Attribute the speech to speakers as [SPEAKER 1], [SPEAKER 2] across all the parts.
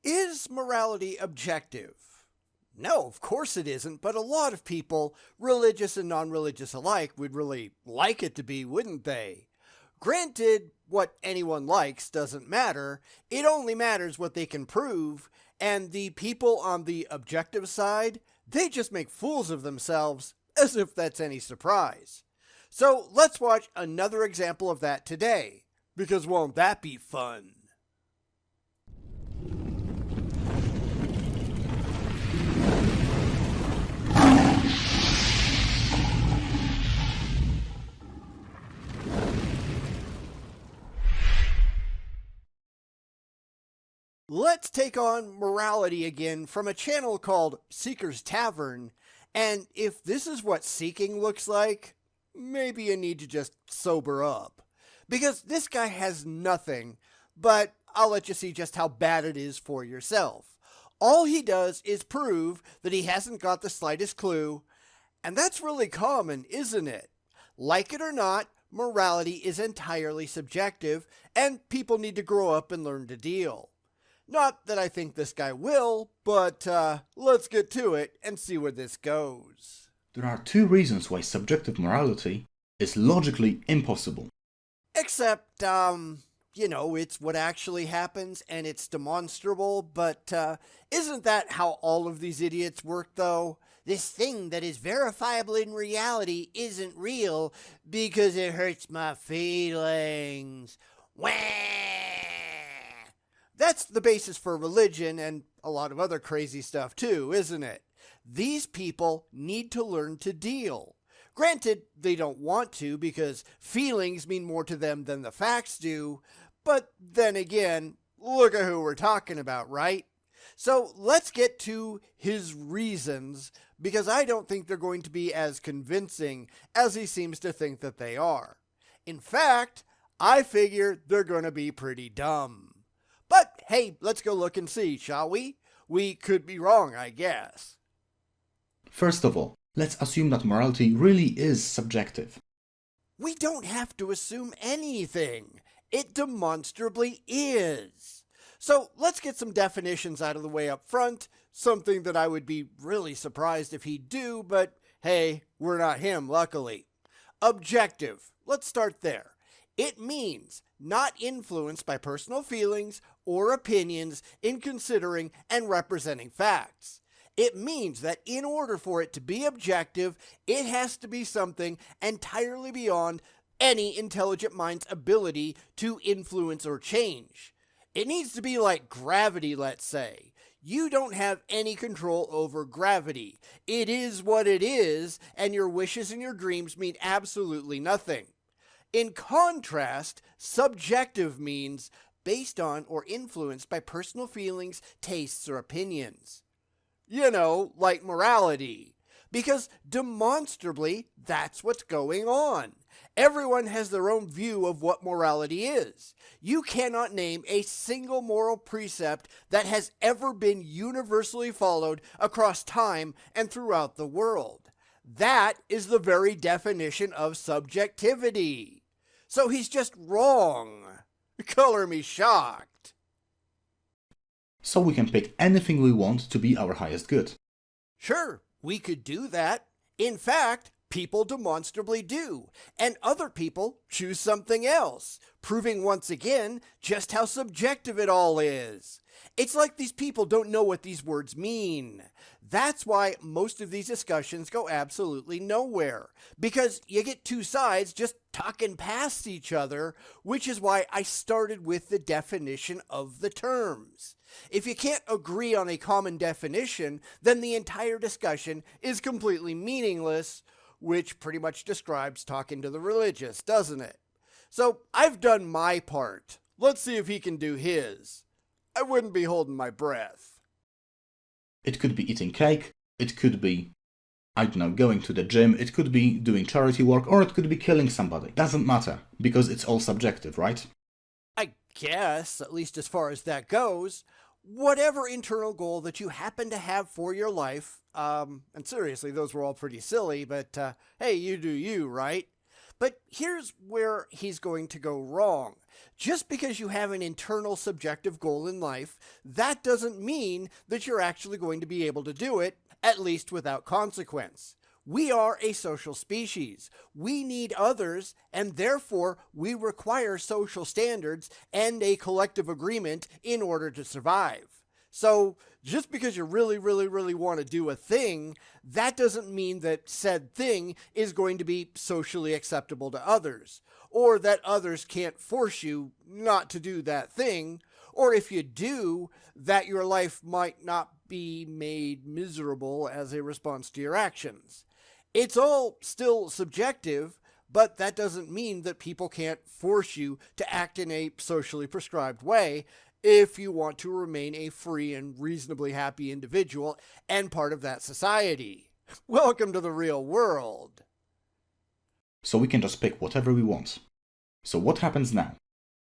[SPEAKER 1] Is morality objective? No, of course it isn't, but a lot of people, religious and non-religious alike, would really like it to be, wouldn't they? Granted, what anyone likes doesn't matter. It only matters what they can prove, and the people on the objective side, they just make fools of themselves, as if that's any surprise. So let's watch another example of that today, because won't that be fun? Let's take on morality again from a channel called Seeker's Tavern, and if this is what seeking looks like, maybe you need to just sober up. Because this guy has nothing, but I'll let you see just how bad it is for yourself. All he does is prove that he hasn't got the slightest clue, and that's really common, isn't it? Like it or not, morality is entirely subjective, and people need to grow up and learn to deal. Not that I think this guy will, but let's get to it and see where this goes.
[SPEAKER 2] There are two reasons why subjective morality is logically impossible.
[SPEAKER 1] Except, it's what actually happens and it's demonstrable, but isn't that how all of these idiots work though? This thing that is verifiable in reality isn't real because it hurts my feelings. Wah! That's the basis for religion and a lot of other crazy stuff too, isn't it? These people need to learn to deal. Granted, they don't want to because feelings mean more to them than the facts do, but then again, look at who we're talking about, right? So let's get to his reasons, because I don't think they're going to be as convincing as he seems to think that they are. In fact, I figure they're going to be pretty dumb. But hey, let's go look and see, shall we? We could be wrong, I guess.
[SPEAKER 2] First of all, let's assume that morality really is subjective.
[SPEAKER 1] We don't have to assume anything. It demonstrably is. So let's get some definitions out of the way up front, something that I would be really surprised if he'd do, but hey, we're not him, luckily. Objective. Let's start there. It means not influenced by personal feelings or opinions in considering and representing facts. It means that in order for it to be objective, it has to be something entirely beyond any intelligent mind's ability to influence or change. It needs to be like gravity, let's say. You don't have any control over gravity. It is what it is, and your wishes and your dreams mean absolutely nothing. In contrast, subjective means based on or influenced by personal feelings, tastes, or opinions. Like morality. Because demonstrably, that's what's going on. Everyone has their own view of what morality is. You cannot name a single moral precept that has ever been universally followed across time and throughout the world. That is the very definition of subjectivity. So he's just wrong. Color me shocked.
[SPEAKER 2] So we can pick anything we want to be our highest good.
[SPEAKER 1] Sure, we could do that. In fact, people demonstrably do, and other people choose something else, proving once again just how subjective it all is. It's like these people don't know what these words mean. That's why most of these discussions go absolutely nowhere, because you get two sides just talking past each other, which is why I started with the definition of the terms. If you can't agree on a common definition, then the entire discussion is completely meaningless, which pretty much describes talking to the religious, doesn't it? So I've done my part. Let's see if he can do his. I wouldn't be holding my breath.
[SPEAKER 2] It could be eating cake, it could be, I don't know, going to the gym, it could be doing charity work, or it could be killing somebody. Doesn't matter, because it's all subjective, right?
[SPEAKER 1] I guess, at least as far as that goes. Whatever internal goal that you happen to have for your life, and seriously, those were all pretty silly, but hey, you do you, right? But here's where he's going to go wrong. Just because you have an internal subjective goal in life, that doesn't mean that you're actually going to be able to do it, at least without consequence. We are a social species. We need others, and therefore we require social standards and a collective agreement in order to survive. So just because you really want to do a thing, that doesn't mean that said thing is going to be socially acceptable to others, or that others can't force you not to do that thing, or if you do, that your life might not be made miserable as a response to your actions. It's all still subjective, but that doesn't mean that people can't force you to act in a socially prescribed way if you want to remain a free and reasonably happy individual and part of that society. Welcome to the real world.
[SPEAKER 2] So we can just pick whatever we want. So what happens now?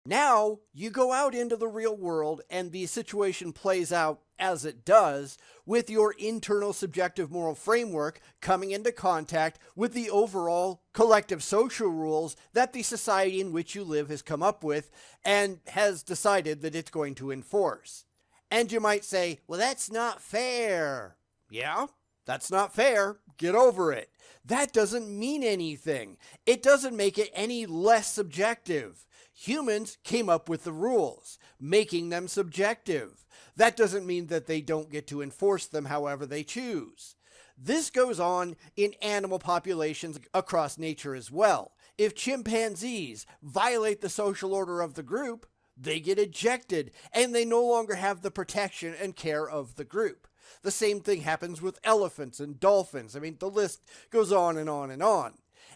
[SPEAKER 1] Now, you go out into the real world and the situation plays out as it does, with your internal subjective moral framework coming into contact with the overall collective social rules that the society in which you live has come up with and has decided that it's going to enforce. And you might say, well, that's not fair. Yeah, that's not fair. Get over it. That doesn't mean anything. It doesn't make it any less subjective. Humans came up with the rules, making them subjective. That doesn't mean that they don't get to enforce them however they choose. This goes on in animal populations across nature as well. If chimpanzees violate the social order of the group, they get ejected and they no longer have the protection and care of the group. The same thing happens with elephants and dolphins. I mean, the list goes on and on and on.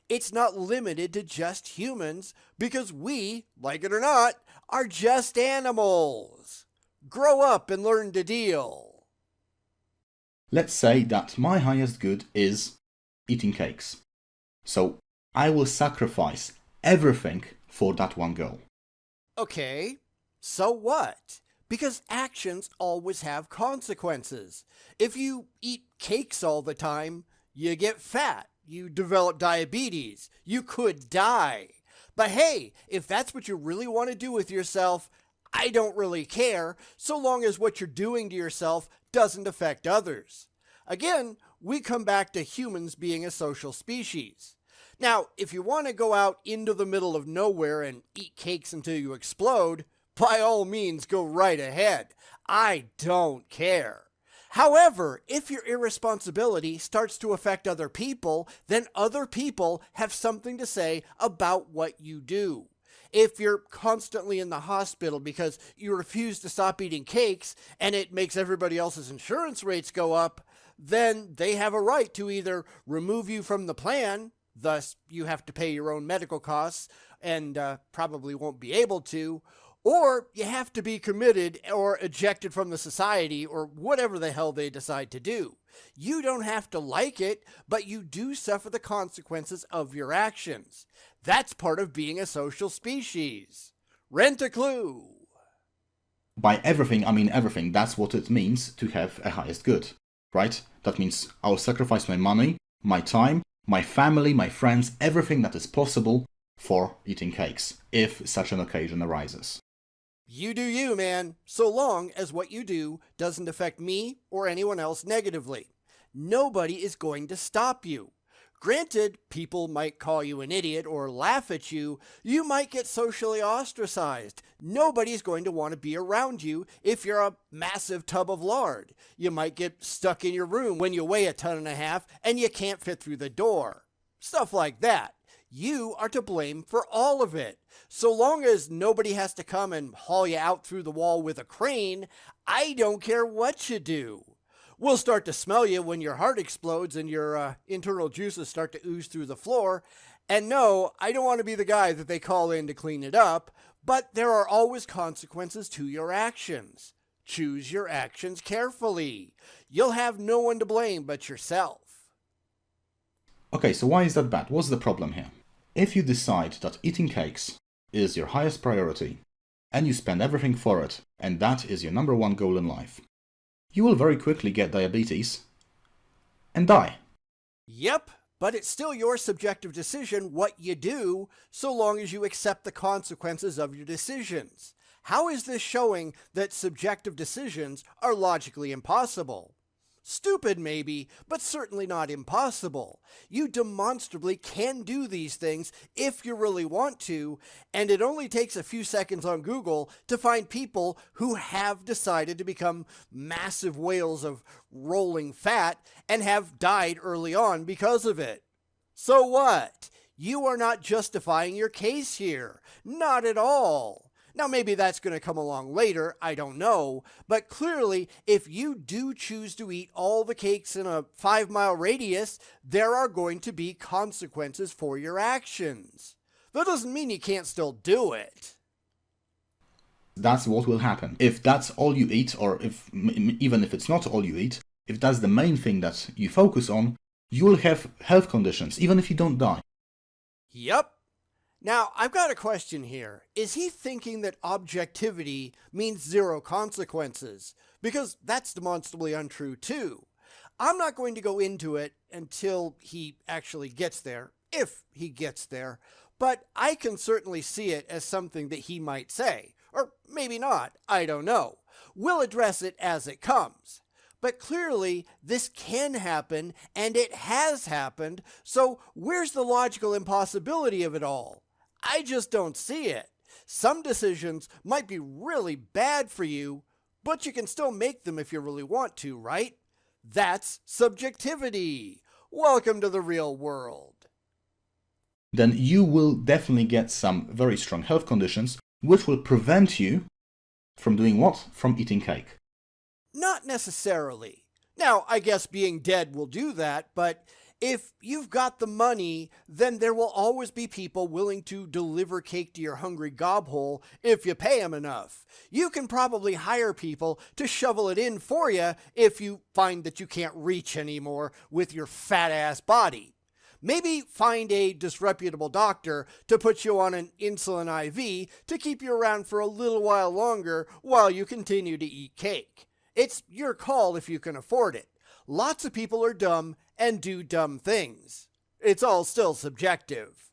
[SPEAKER 1] It's not limited to just humans because we, like it or not, are just animals. Grow up and learn to deal.
[SPEAKER 2] Let's say that my highest good is eating cakes. So I will sacrifice everything for that one goal.
[SPEAKER 1] Okay, so what? Because actions always have consequences. If you eat cakes all the time, you get fat. You develop diabetes. You could die. But hey, if that's what you really want to do with yourself, I don't really care, so long as what you're doing to yourself doesn't affect others. Again, we come back to humans being a social species. Now, if you want to go out into the middle of nowhere and eat cakes until you explode, by all means go right ahead. I don't care. However, if your irresponsibility starts to affect other people, then other people have something to say about what you do. If you're constantly in the hospital because you refuse to stop eating cakes and it makes everybody else's insurance rates go up, then they have a right to either remove you from the plan, thus you have to pay your own medical costs and probably won't be able to, or you have to be committed or ejected from the society or whatever the hell they decide to do. You don't have to like it, but you do suffer the consequences of your actions. That's part of being a social species. Rent a clue.
[SPEAKER 2] By everything, I mean everything. That's what it means to have a highest good, right? That means I'll sacrifice my money, my time, my family, my friends, everything that is possible for eating cakes, if such an occasion arises.
[SPEAKER 1] You do you, man, so long as what you do doesn't affect me or anyone else negatively. Nobody is going to stop you. Granted, people might call you an idiot or laugh at you. You might get socially ostracized. Nobody's going to want to be around you if you're a massive tub of lard. You might get stuck in your room when you weigh 1.5 tons and you can't fit through the door. Stuff like that. You are to blame for all of it. So long as nobody has to come and haul you out through the wall with a crane, I don't care what you do. We'll start to smell you when your heart explodes and your internal juices start to ooze through the floor. And no, I don't want to be the guy that they call in to clean it up, but there are always consequences to your actions. Choose your actions carefully. You'll have no one to blame but yourself.
[SPEAKER 2] Okay, so why is that bad? What's the problem here? If you decide that eating cakes is your highest priority, and you spend everything for it, and that is your number one goal in life, you will very quickly get diabetes and die.
[SPEAKER 1] Yep, But it's still your subjective decision what you do, so long as you accept the consequences of your decisions. How is this showing that subjective decisions are logically impossible? Stupid maybe, but certainly not impossible. You demonstrably can do these things if you really want to, and it only takes a few seconds on Google to find people who have decided to become massive whales of rolling fat and have died early on because of it. So what? You are not justifying your case here. Not at all. Now, maybe that's going to come along later, I don't know, but clearly, if you do choose to eat all the cakes in a 5-mile radius, there are going to be consequences for your actions. That doesn't mean you can't still do it.
[SPEAKER 2] That's what will happen. If that's all you eat, or even if it's not all you eat, if that's the main thing that you focus on, you will have health conditions, even if you don't die.
[SPEAKER 1] Yep. Now, I've got a question here. Is he thinking that objectivity means zero consequences? Because that's demonstrably untrue too. I'm not going to go into it until he actually gets there, if he gets there, but I can certainly see it as something that he might say. Or maybe not, I don't know. We'll address it as it comes. But clearly, this can happen, and it has happened, so where's the logical impossibility of it all? I just don't see it. Some decisions might be really bad for you, but you can still make them if you really want to, right? That's subjectivity. Welcome to the real world.
[SPEAKER 2] Then you will definitely get some very strong health conditions, which will prevent you from doing what? From eating cake.
[SPEAKER 1] Not necessarily. Now, I guess being dead will do that, but if you've got the money, then there will always be people willing to deliver cake to your hungry gobhole if you pay them enough. You can probably hire people to shovel it in for you if you find that you can't reach anymore with your fat-ass body. Maybe find a disreputable doctor to put you on an insulin IV to keep you around for a little while longer while you continue to eat cake. It's your call if you can afford it. Lots of people are dumb and do dumb things. It's all still subjective.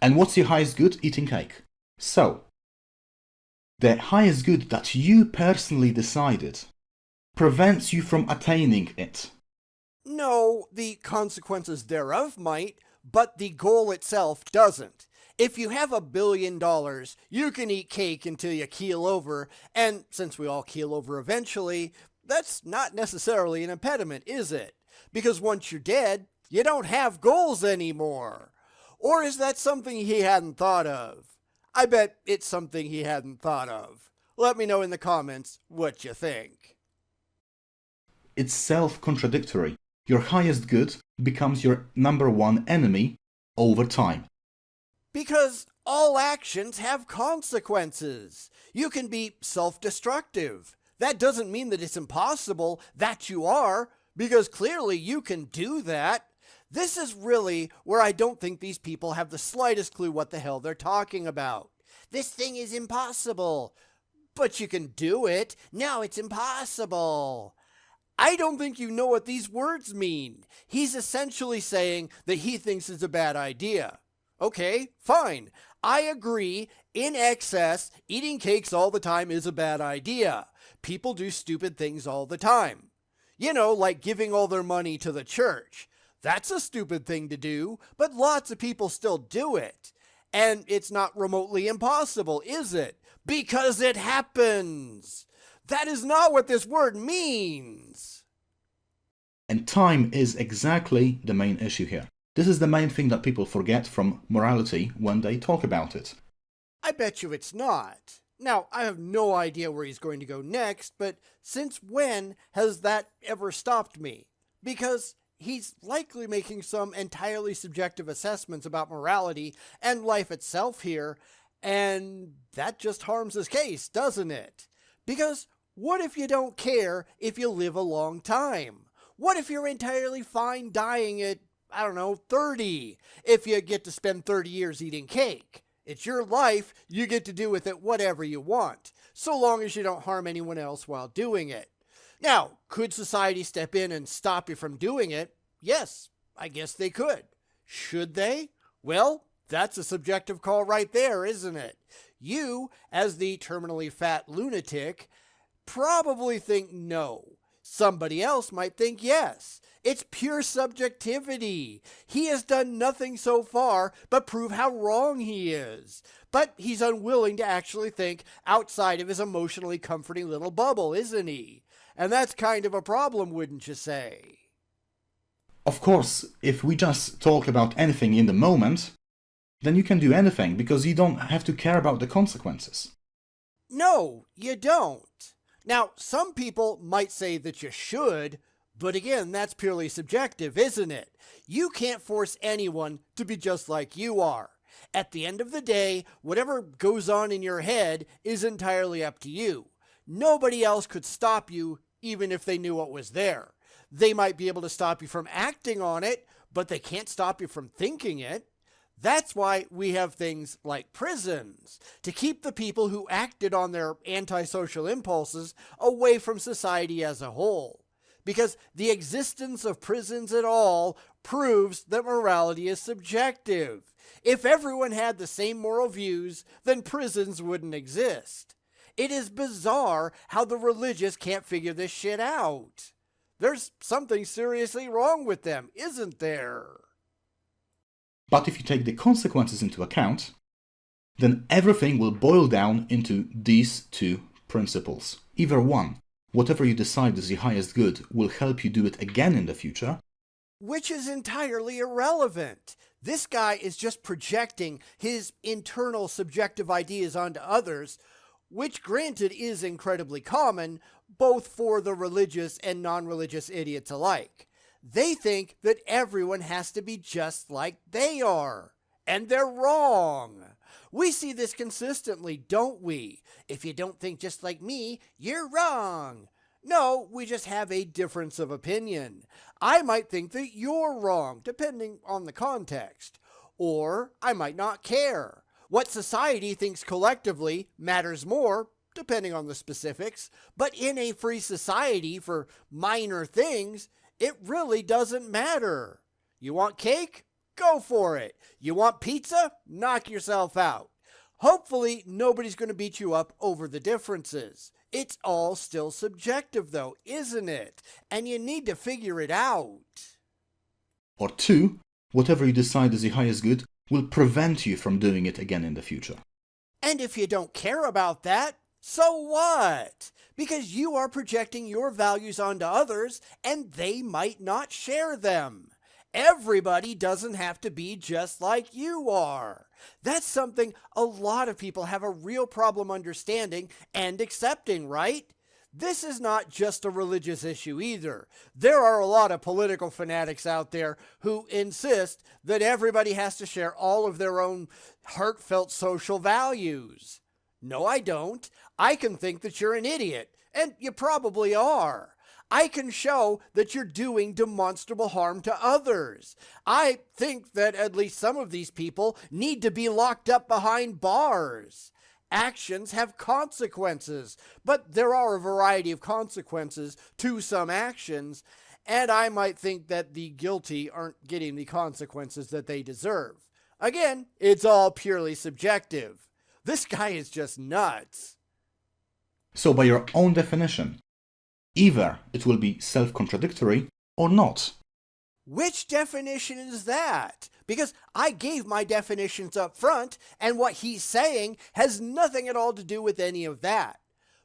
[SPEAKER 2] And what's your highest good? Eating cake. So, the highest good that you personally decided prevents you from attaining it.
[SPEAKER 1] No, the consequences thereof might, but the goal itself doesn't. If you have $1 billion, you can eat cake until you keel over, and since we all keel over eventually, that's not necessarily an impediment, is it? Because once you're dead, you don't have goals anymore. Or is that something he hadn't thought of? I bet it's something he hadn't thought of. Let me know in the comments what you think.
[SPEAKER 2] It's self-contradictory. Your highest good becomes your number one enemy over time.
[SPEAKER 1] Because all actions have consequences. You can be self-destructive. That doesn't mean that it's impossible that you are, because clearly you can do that. This is really where I don't think these people have the slightest clue what the hell they're talking about. This thing is impossible. But you can do it. No, it's impossible. I don't think you know what these words mean. He's essentially saying that he thinks it's a bad idea. Okay, fine. I agree. In excess, eating cakes all the time is a bad idea. People do stupid things all the time. You know, like giving all their money to the church. That's a stupid thing to do, but lots of people still do it. And it's not remotely impossible, is it? Because it happens. That is not what this word means.
[SPEAKER 2] And time is exactly the main issue here. This is the main thing that people forget from morality when they talk about it.
[SPEAKER 1] I bet you it's not. Now, I have no idea where he's going to go next, but since when has that ever stopped me? Because he's likely making some entirely subjective assessments about morality and life itself here, and that just harms his case, doesn't it? Because what if you don't care if you live a long time? What if you're entirely fine dying at, 30, if you get to spend 30 years eating cake? It's your life, you get to do with it whatever you want, so long as you don't harm anyone else while doing it. Now, could society step in and stop you from doing it? Yes, I guess they could. Should they? Well, that's a subjective call right there, isn't it? You, as the terminally fat lunatic, probably think no. Somebody else might think yes. It's pure subjectivity. He has done nothing so far but prove how wrong he is. But he's unwilling to actually think outside of his emotionally comforting little bubble, isn't he? And that's kind of a problem, wouldn't you say?
[SPEAKER 2] Of course, if we just talk about anything in the moment, then you can do anything because you don't have to care about the consequences.
[SPEAKER 1] No, you don't. Now, some people might say that you should, but again, that's purely subjective, isn't it? You can't force anyone to be just like you are. At the end of the day, whatever goes on in your head is entirely up to you. Nobody else could stop you, even if they knew what was there. They might be able to stop you from acting on it, but they can't stop you from thinking it. That's why we have things like prisons, to keep the people who acted on their antisocial impulses away from society as a whole. Because the existence of prisons at all proves that morality is subjective. If everyone had the same moral views, then prisons wouldn't exist. It is bizarre how the religious can't figure this shit out. There's something seriously wrong with them, isn't there?
[SPEAKER 2] But if you take the consequences into account, then everything will boil down into these two principles. Either one, whatever you decide is the highest good will help you do it again in the future,
[SPEAKER 1] which is entirely irrelevant. This guy is just projecting his internal subjective ideas onto others, which granted is incredibly common, both for the religious and non-religious idiots alike. They think that everyone has to be just like they are. And they're wrong. We see this consistently, don't we? If you don't think just like me, you're wrong. No, we just have a difference of opinion. I might think that you're wrong, depending on the context. Or I might not care. What society thinks collectively matters more, depending on the specifics. But in a free society, for minor things, it really doesn't matter. You want cake? Go for it. You want pizza? Knock yourself out. Hopefully, nobody's going to beat you up over the differences. It's all still subjective, though, isn't it? And you need to figure it out.
[SPEAKER 2] or two, whatever you decide is the highest good will prevent you from doing it again in the future.
[SPEAKER 1] And if you don't care about that, so what? Because you are projecting your values onto others and they might not share them. Everybody doesn't have to be just like you are. That's something a lot of people have a real problem understanding and accepting, right? This is not just a religious issue either. There are a lot of political fanatics out there who insist that everybody has to share all of their own heartfelt social values. No, I don't. I can think that you're an idiot, and you probably are. I can show that you're doing demonstrable harm to others. I think that at least some of these people need to be locked up behind bars. Actions have consequences, but there are a variety of consequences to some actions, and I might think that the guilty aren't getting the consequences that they deserve. Again, it's all purely subjective. This guy is just nuts.
[SPEAKER 2] So by your own definition, either it will be self-contradictory or not.
[SPEAKER 1] Which definition is that? Because I gave my definitions up front, and what he's saying has nothing at all to do with any of that.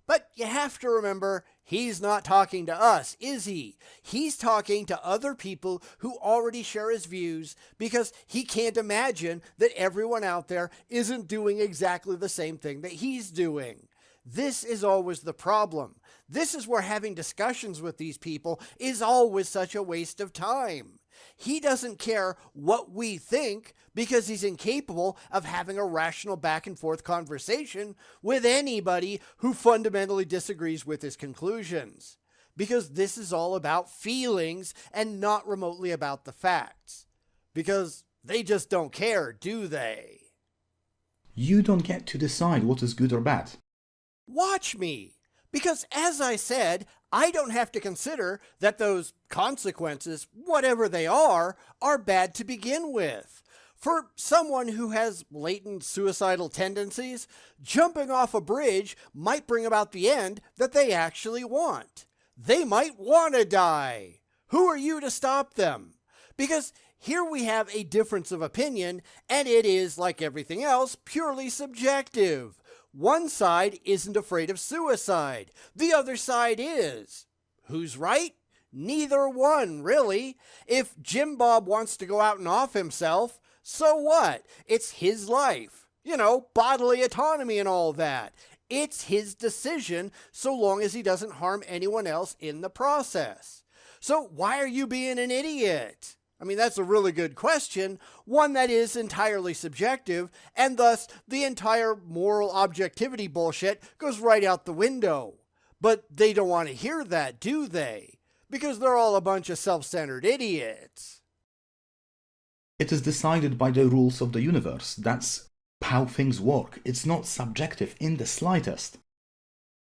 [SPEAKER 1] But you have to remember, he's not talking to us, is he? He's talking to other people who already share his views, because he can't imagine that everyone out there isn't doing exactly the same thing that he's doing. This is always the problem. This is where having discussions with these people is always such a waste of time. He doesn't care what we think because he's incapable of having a rational back and forth conversation with anybody who fundamentally disagrees with his conclusions. Because this is all about feelings and not remotely about the facts. Because they just don't care, do they?
[SPEAKER 2] You don't get to decide what is good or bad.
[SPEAKER 1] Watch me. Because as I said, I don't have to consider that those consequences, whatever they are bad to begin with. For someone who has latent suicidal tendencies, jumping off a bridge might bring about the end that they actually want. They might want to die. Who are you to stop them? Because here we have a difference of opinion, and it is, like everything else, purely subjective. One side isn't afraid of suicide. The other side is. Who's right? Neither one, really. If Jim Bob wants to go out and off himself, so what? It's his life. You know, bodily autonomy and all that. It's his decision so long as he doesn't harm anyone else in the process. So why are you being an idiot? I mean, that's a really good question, one that is entirely subjective, and thus the entire moral objectivity bullshit goes right out the window. But they don't want to hear that, do they? Because they're all a bunch of self-centered idiots.
[SPEAKER 2] It is decided by the rules of the universe. That's how things work. It's not subjective in the slightest.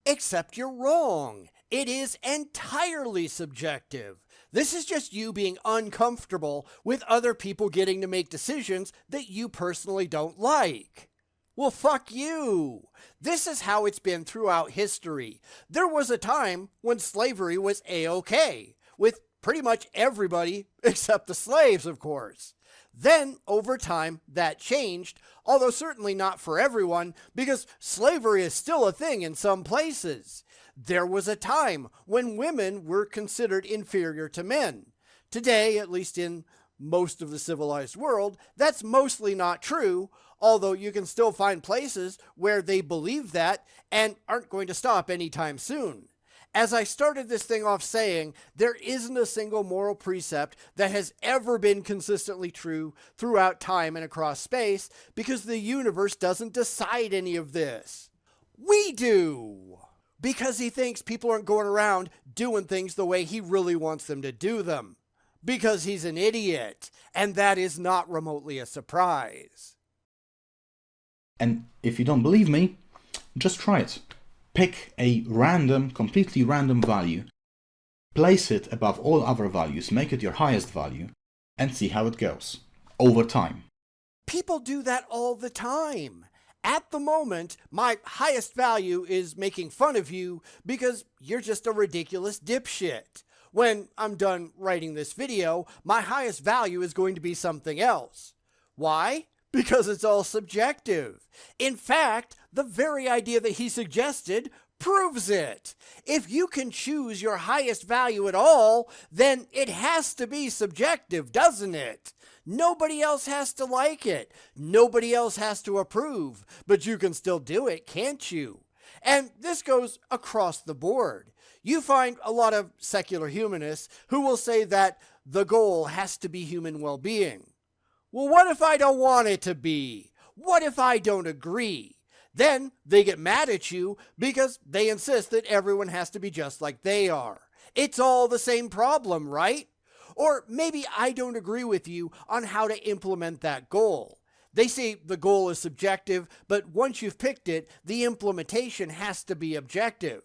[SPEAKER 1] Except you're wrong. It is entirely subjective. This is just you being uncomfortable with other people getting to make decisions that you personally don't like. Well, fuck you. This is how it's been throughout history. There was a time when slavery was A-OK, with pretty much everybody except the slaves, of course. Then, over time, that changed, although certainly not for everyone, because slavery is still a thing in some places. There was a time when women were considered inferior to men. Today, at least in most of the civilized world, that's mostly not true, although you can still find places where they believe that and aren't going to stop anytime soon. As I started this thing off saying, there isn't a single moral precept that has ever been consistently true throughout time and across space, because the universe doesn't decide any of this. We do! Because he thinks people aren't going around doing things the way he really wants them to do them. Because he's an idiot, and that is not remotely a surprise.
[SPEAKER 2] And if you don't believe me, just try it. Pick a random, completely random value, place it above all other values, make it your highest value, and see how it goes over time.
[SPEAKER 1] People do that all the time. At the moment, my highest value is making fun of you because you're just a ridiculous dipshit. When I'm done writing this video, my highest value is going to be something else. Why? Because it's all subjective. In fact, the very idea that he suggested proves it. If you can choose your highest value at all, then it has to be subjective, doesn't it? Nobody else has to like it. Nobody else has to approve. But you can still do it, can't you? And this goes across the board. You find a lot of secular humanists who will say that the goal has to be human well-being. Well, what if I don't want it to be? What if I don't agree? Then they get mad at you because they insist that everyone has to be just like they are. It's all the same problem, right? Or maybe I don't agree with you on how to implement that goal. They say the goal is subjective, but once you've picked it, the implementation has to be objective.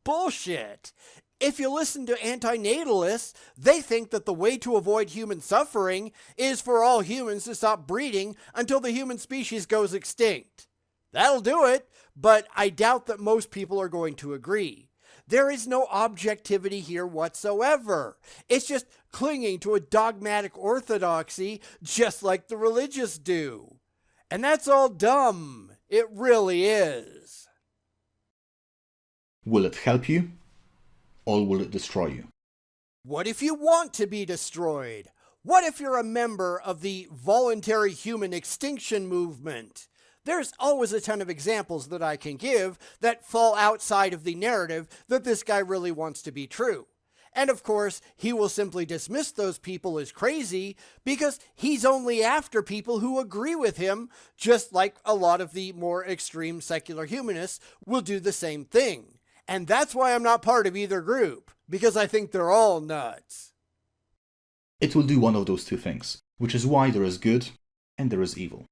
[SPEAKER 1] Bullshit! If you listen to antinatalists, they think that the way to avoid human suffering is for all humans to stop breeding until the human species goes extinct. That'll do it, but I doubt that most people are going to agree. There is no objectivity here whatsoever. It's just clinging to a dogmatic orthodoxy just like the religious do. And that's all dumb. It really is.
[SPEAKER 2] Will it help you, or will it destroy you?
[SPEAKER 1] What if you want to be destroyed? What if you're a member of the voluntary human extinction movement? There's always a ton of examples that I can give that fall outside of the narrative that this guy really wants to be true. And of course, he will simply dismiss those people as crazy because he's only after people who agree with him, just like a lot of the more extreme secular humanists will do the same thing. And that's why I'm not part of either group, because I think they're all nuts.
[SPEAKER 2] It will do one of those two things, which is why there is good and there is evil.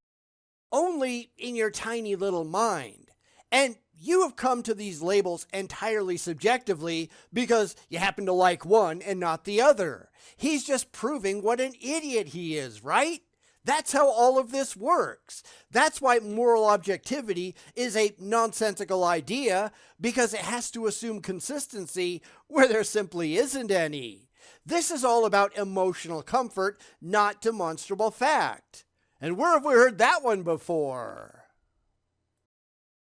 [SPEAKER 1] Only in your tiny little mind. And you have come to these labels entirely subjectively because you happen to like one and not the other. He's just proving what an idiot he is, right? That's how all of this works. That's why moral objectivity is a nonsensical idea, because it has to assume consistency where there simply isn't any. This is all about emotional comfort, not demonstrable fact. And where have we heard that one before?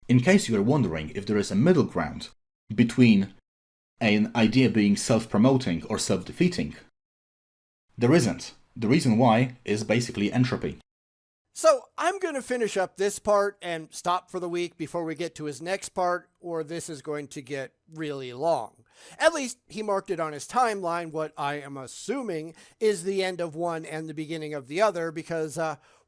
[SPEAKER 2] In case you are wondering if there is a middle ground between an idea being self-promoting or self-defeating, there isn't. The reason why is basically entropy.
[SPEAKER 1] So I'm going to finish up this part and stop for the week before we get to his next part, or this is going to get really long. At least he marked it on his timeline, what I am assuming is the end of one and the beginning of the other, because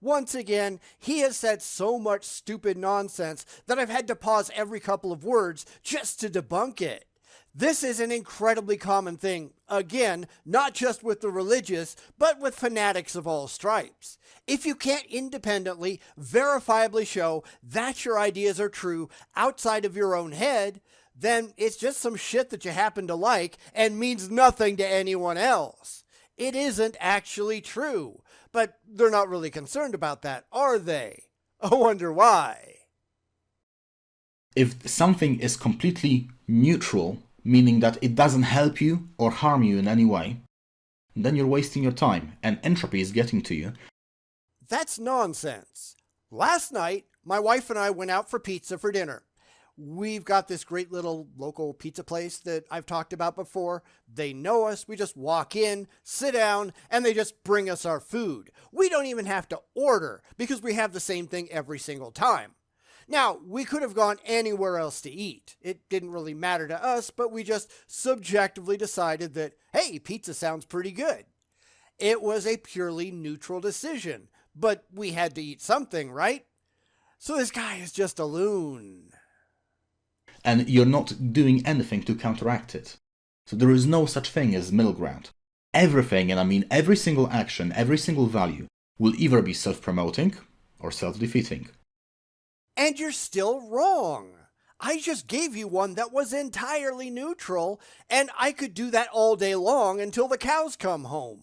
[SPEAKER 1] once again, he has said so much stupid nonsense that I've had to pause every couple of words just to debunk it. This is an incredibly common thing, again, not just with the religious, but with fanatics of all stripes. If you can't independently, verifiably show that your ideas are true outside of your own head, then it's just some shit that you happen to like and means nothing to anyone else. It isn't actually true, but they're not really concerned about that, are they? I wonder why.
[SPEAKER 2] If something is completely neutral, meaning that it doesn't help you or harm you in any way, then you're wasting your time and entropy is getting to you.
[SPEAKER 1] That's nonsense. Last night, my wife and I went out for pizza for dinner. We've got this great little local pizza place that I've talked about before. They know us. We just walk in, sit down, and they just bring us our food. We don't even have to order because we have the same thing every single time. Now, we could have gone anywhere else to eat. It didn't really matter to us, but we just subjectively decided that, hey, pizza sounds pretty good. It was a purely neutral decision, but we had to eat something, right? So this guy is just a loon.
[SPEAKER 2] And you're not doing anything to counteract it. So there is no such thing as middle ground. Everything, and I mean every single action, every single value, will either be self-promoting or self-defeating.
[SPEAKER 1] And you're still wrong. I just gave you one that was entirely neutral, and I could do that all day long until the cows come home.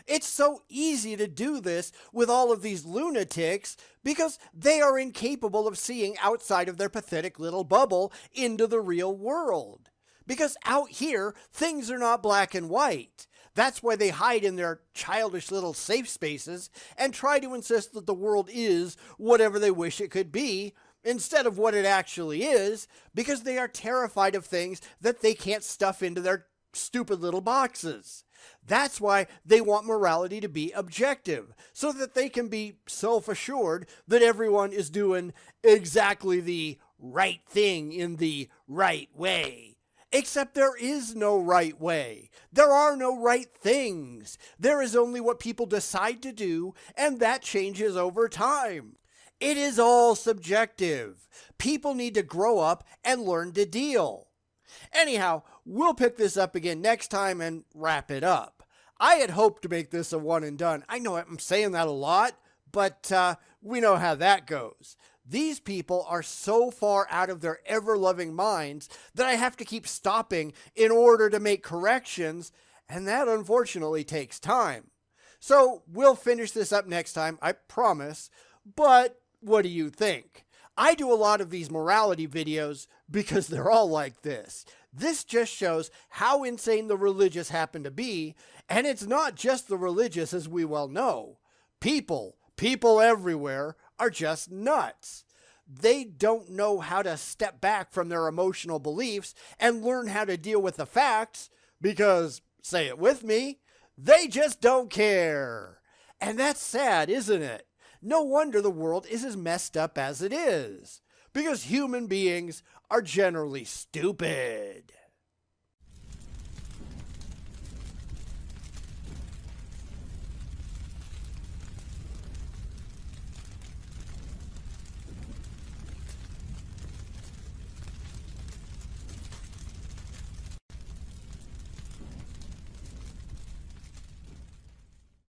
[SPEAKER 1] It's so easy to do this with all of these lunatics because they are incapable of seeing outside of their pathetic little bubble into the real world. Because out here, things are not black and white. That's why they hide in their childish little safe spaces and try to insist that the world is whatever they wish it could be, instead of what it actually is, because they are terrified of things that they can't stuff into their stupid little boxes. That's why they want morality to be objective, so that they can be self-assured that everyone is doing exactly the right thing in the right way. Except there is no right way. There are no right things. There is only what people decide to do, and that changes over time. It is all subjective. People need to grow up and learn to deal. Anyhow, we'll pick this up again next time and wrap it up. I had hoped to make this a one and done. I know I'm saying that a lot, but we know how that goes. These people are so far out of their ever-loving minds that I have to keep stopping in order to make corrections, and that unfortunately takes time. So we'll finish this up next time, I promise, but what do you think? I do a lot of these morality videos because they're all like this. This just shows how insane the religious happen to be, and it's not just the religious, as we well know. People everywhere are just nuts. They don't know how to step back from their emotional beliefs and learn how to deal with the facts because, say it with me, they just don't care. And that's sad, isn't it? No wonder the world is as messed up as it is, because human beings are generally stupid.